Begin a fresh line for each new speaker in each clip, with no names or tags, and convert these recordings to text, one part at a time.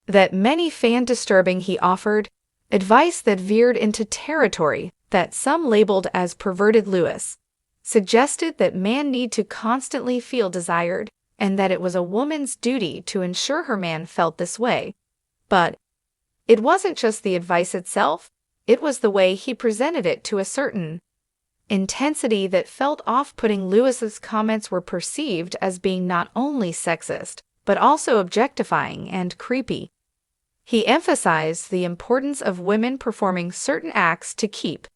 that many found disturbing. He offered advice that veered into territory that some labeled as perverted. Lewis suggested that men need to constantly feel desired and that it was a woman's duty to ensure her man felt this way. But it wasn't just the advice itself, it was the way he presented it to a certain intensity that felt off-putting. Lewis's comments were perceived as being not only sexist, but also objectifying and creepy. He emphasized the importance of women performing certain acts to keep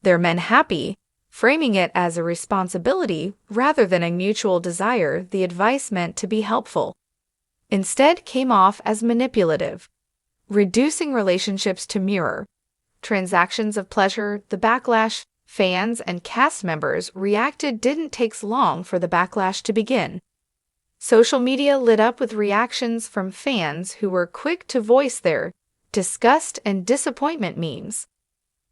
their men happy, framing it as a responsibility rather than a mutual desire. The advice meant to be helpful instead came off as manipulative, reducing relationships to mere transactions of pleasure. The backlash fans and cast members reacted didn't take long for the backlash to begin. Social media lit up with reactions from fans who were quick to voice their disgust and disappointment. Memes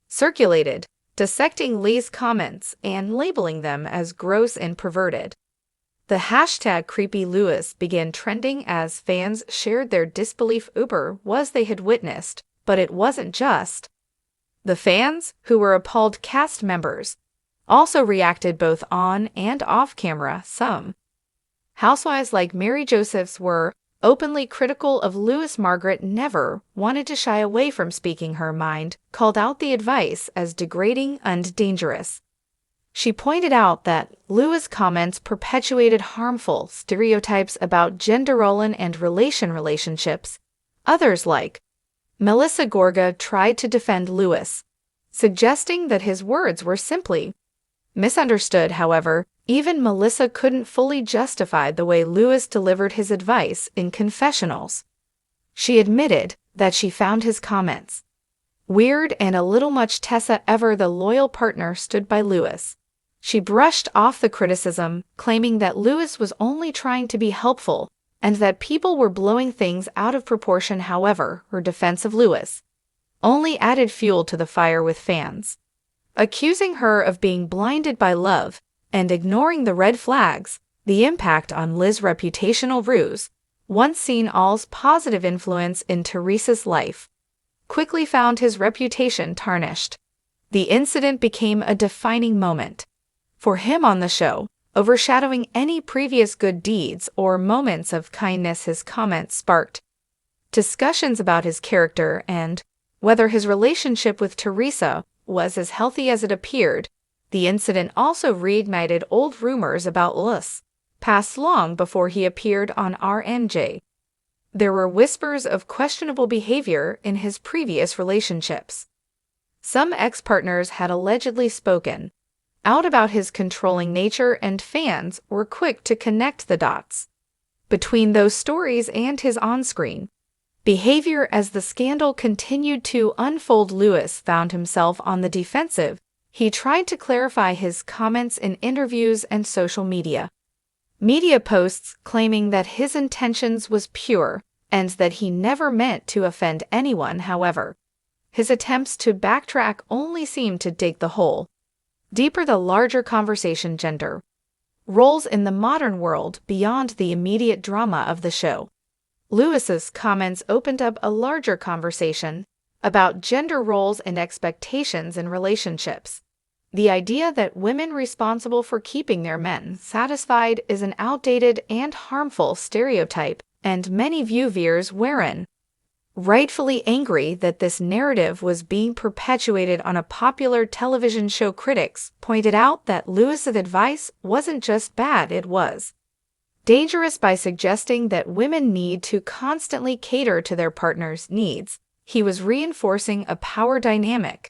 circulated, dissecting Lee's comments and labeling them as gross and perverted. The hashtag #CreepyLewis began trending as fans shared their disbelief. Uber was they had witnessed, but it wasn't just the fans who were appalled. Cast members also reacted both on and off camera. Some housewives like Mary Josephs were openly critical of Lewis. Margaret never wanted to shy away from speaking her mind, called out the advice as degrading and dangerous. She pointed out that Lewis' comments perpetuated harmful stereotypes about gender roles and relationships. Others like Melissa Gorga tried to defend Lewis, suggesting that his words were simply misunderstood. However, even Melissa couldn't fully justify the way Lewis delivered his advice in confessionals. She admitted that she found his comments weird and a little much. Tessa Ever, the loyal partner, stood by Lewis. She brushed off the criticism, claiming that Lewis was only trying to be helpful and that people were blowing things out of proportion. However, her defense of Lewis only added fuel to the fire with fans, accusing her of being blinded by love and ignoring the red flags. The impact on Liz's reputational ruse, once seen as positive influence in Teresa's life, quickly found his reputation tarnished. The incident became a defining moment for him on the show, overshadowing any previous good deeds or moments of kindness. His comments sparked discussions about his character and whether his relationship with Teresa was as healthy as it appeared. The incident also reignited old rumors about Lewis' past long before he appeared on RHONJ. There were whispers of questionable behavior in his previous relationships. Some ex-partners had allegedly spoken out about his controlling nature, and fans were quick to connect the dots between those stories and his on-screen behavior. As the scandal continued to unfold, Lewis found himself on the defensive. He tried to clarify his comments in interviews and social media posts, claiming that his intentions was pure and that he never meant to offend anyone. However, his attempts to backtrack only seemed to dig the hole deeper. The larger conversation, gender roles in the modern world beyond the immediate drama of the show. Lewis's comments opened up a larger conversation about gender roles and expectations in relationships. The idea that women responsible for keeping their men satisfied is an outdated and harmful stereotype, and many viewers were rightfully angry that this narrative was being perpetuated on a popular television show. Critics pointed out that Lewis's advice wasn't just bad, it was dangerous. By suggesting that women need to constantly cater to their partner's needs, he was reinforcing a power dynamic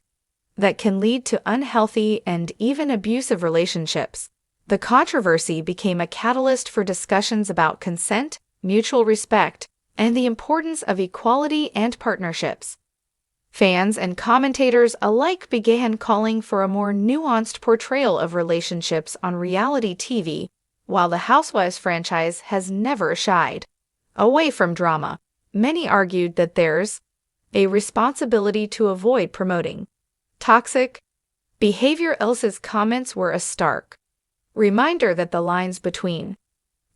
that can lead to unhealthy and even abusive relationships. The controversy became a catalyst for discussions about consent, mutual respect, and the importance of equality and partnerships. Fans and commentators alike began calling for a more nuanced portrayal of relationships on reality TV. While the Housewives franchise has never shied away from drama, many argued that there's a responsibility to avoid promoting toxic behavior. Elsa's comments were a stark reminder that the lines between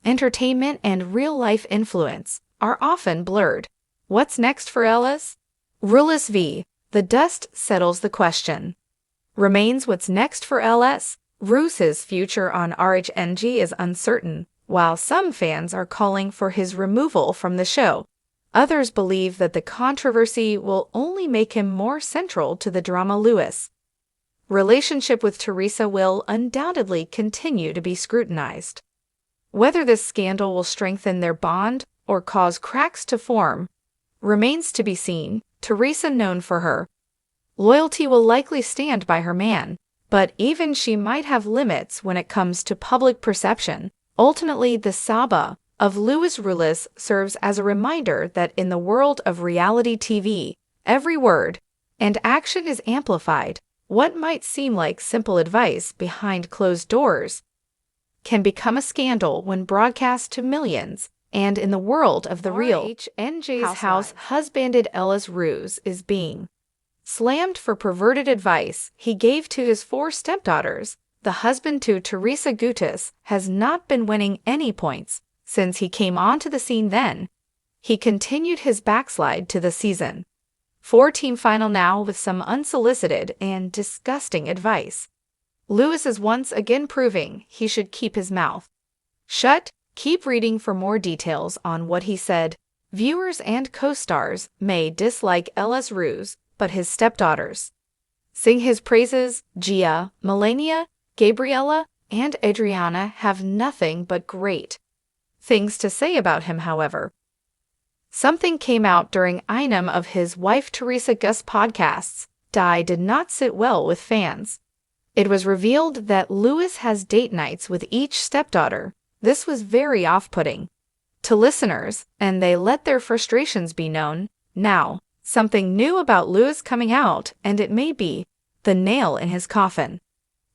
entertainment and real-life influence are often blurred. What's next for Ruelas? Ruelas v. The dust settles the question. Remains what's next for Ruelas? Ruelas' future on RHONJ is uncertain. While some fans are calling for his removal from the show, others believe that the controversy will only make him more central to the drama. Ruelas' relationship with Teresa will undoubtedly continue to be scrutinized. Whether this scandal will strengthen their bond or cause cracks to form remains to be seen. Teresa, known for her loyalty, will likely stand by her man, but even she might have limits when it comes to public perception. Ultimately, the saga of Ruelas serves as a reminder that in the world of reality TV, every word and action is amplified. What might seem like simple advice behind closed doors can become a scandal when broadcast to millions. And in the world of the real RHONJ's house husbanded, Ruelas is being slammed for perverted advice he gave to his 4 stepdaughters. The husband to Teresa Gutierrez has not been winning any points since he came onto the scene. Then he continued his backslide to the season 4 team final, now with some unsolicited and disgusting advice. Ruelas is once again proving he should keep his mouth shut. Keep reading for more details on what he said. Viewers and co-stars may dislike Ruelas, but his stepdaughters sing his praises. Gia, Melania, Gabriella, and Adriana have nothing but great things to say about him. However, something came out during einem of his wife Teresa Gutierrez's podcasts that did not sit well with fans. It was revealed that Ruelas has date nights with each stepdaughter. This was very off-putting to listeners, and they let their frustrations be known. Now, something new about Ruelas coming out, and it may be the nail in his coffin.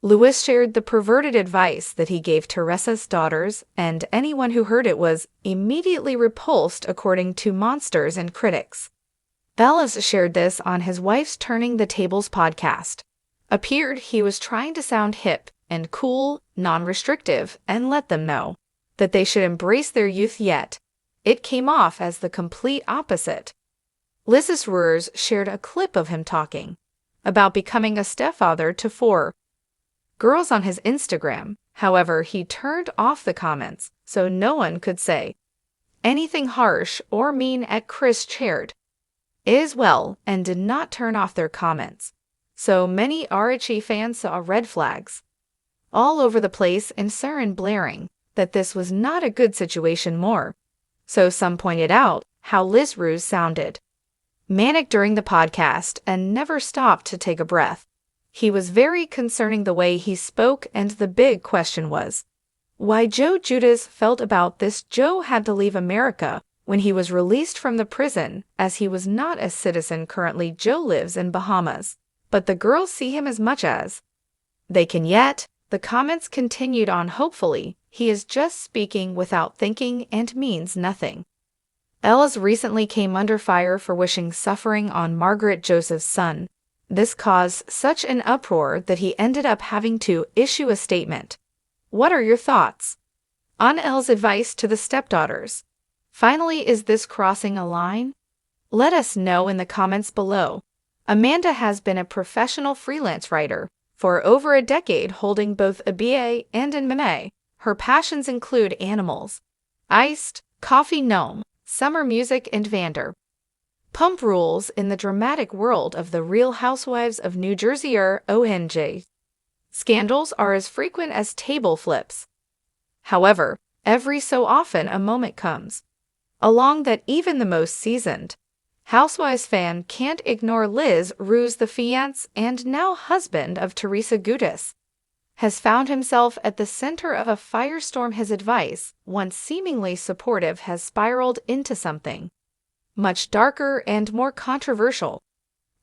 Ruelas shared the perverted advice that he gave Teresa's daughters, and anyone who heard it was immediately repulsed, according to monsters and critics. Ruelas shared this on his wife's Turning the Tables podcast. Appeared he was trying to sound hip and cool, non-restrictive, and let them know that they should embrace their youth, yet it came off as the complete opposite. Ruelas shared a clip of him talking about becoming a stepfather to 4 girls on his Instagram. However, he turned off the comments so no one could say anything harsh or mean at Chris shared as well, and did not turn off their comments. So many RHE fans saw red flags all over the place and siren blaring that this was not a good situation more. So some pointed out how Ruelas sounded manic during the podcast and never stopped to take a breath. He was very concerning the way he spoke, and the big question was why Joe Judas felt about this. Joe had to leave America when he was released from the prison, as he was not a citizen. Currently, Joe lives in Bahamas, but the girls see him as much as they can. Yet the comments continued on. Hopefully, he is just speaking without thinking and means nothing. Ruelas recently came under fire for wishing suffering on Margaret Joseph's son. This caused such an uproar that he ended up having to issue a statement. What are your thoughts on Ruelas' advice to the stepdaughters? Finally, is this crossing a line? Let us know in the comments below. Amanda has been a professional freelance writer for over a decade, holding both a BA and an MA. Her passions include animals, iced coffee, gnome, summer music, and Vanderpump Rules. In the dramatic world of the Real Housewives of New Jersey, RHONJ scandals are as frequent as table flips. However, every so often a moment comes along that even the most seasoned Housewives fan can't ignore. Ruelas, the fiancé and now husband of Teresa Gutierrez, has found himself at the center of a firestorm. His advice, once seemingly supportive, has spiraled into something much darker and more controversial,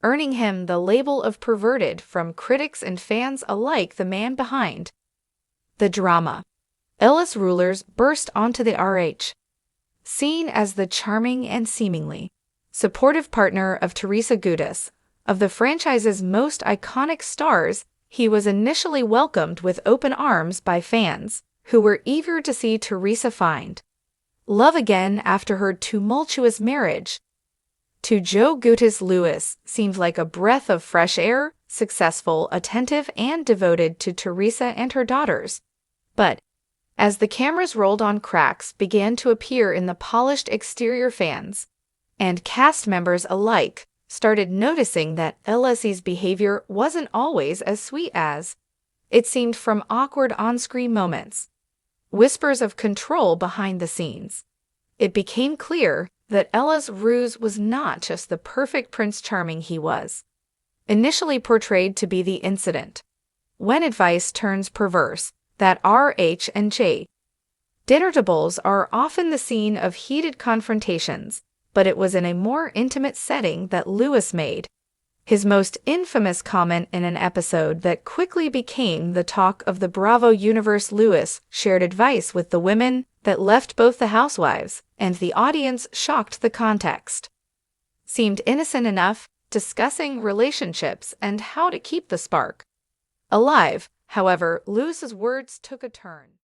earning him the label of perverted from critics and fans alike. The man behind the drama, Ruelas, burst onto the RH scene as the charming and seemingly supportive partner of Teresa Gutierrez. Of the franchise's most iconic stars, he was initially welcomed with open arms by fans who were eager to see Teresa find love again after her tumultuous marriage. To Joe Gutierrez, Lewis seemed like a breath of fresh air, successful, attentive, and devoted to Teresa and her daughters. But as the cameras rolled on, cracks began to appear in the polished exterior, fans and cast members alike started noticing that LSE's behavior wasn't always as sweet as it seemed. From awkward on-screen moments, whispers of control behind the scenes, it became clear that Ella's ruse was not just the perfect Prince Charming he was initially portrayed to be. The incident, when advice turns perverse, that RHONJ dinner tables are often the scene of heated confrontations, but it was in a more intimate setting that Lewis made his most infamous comment in an episode that quickly became the talk of the Bravo universe. Lewis shared advice with the women that left both the housewives, and the audience, shocked the context, seemed innocent enough, discussing relationships and how to keep the spark alive. However, Lewis's words took a turn.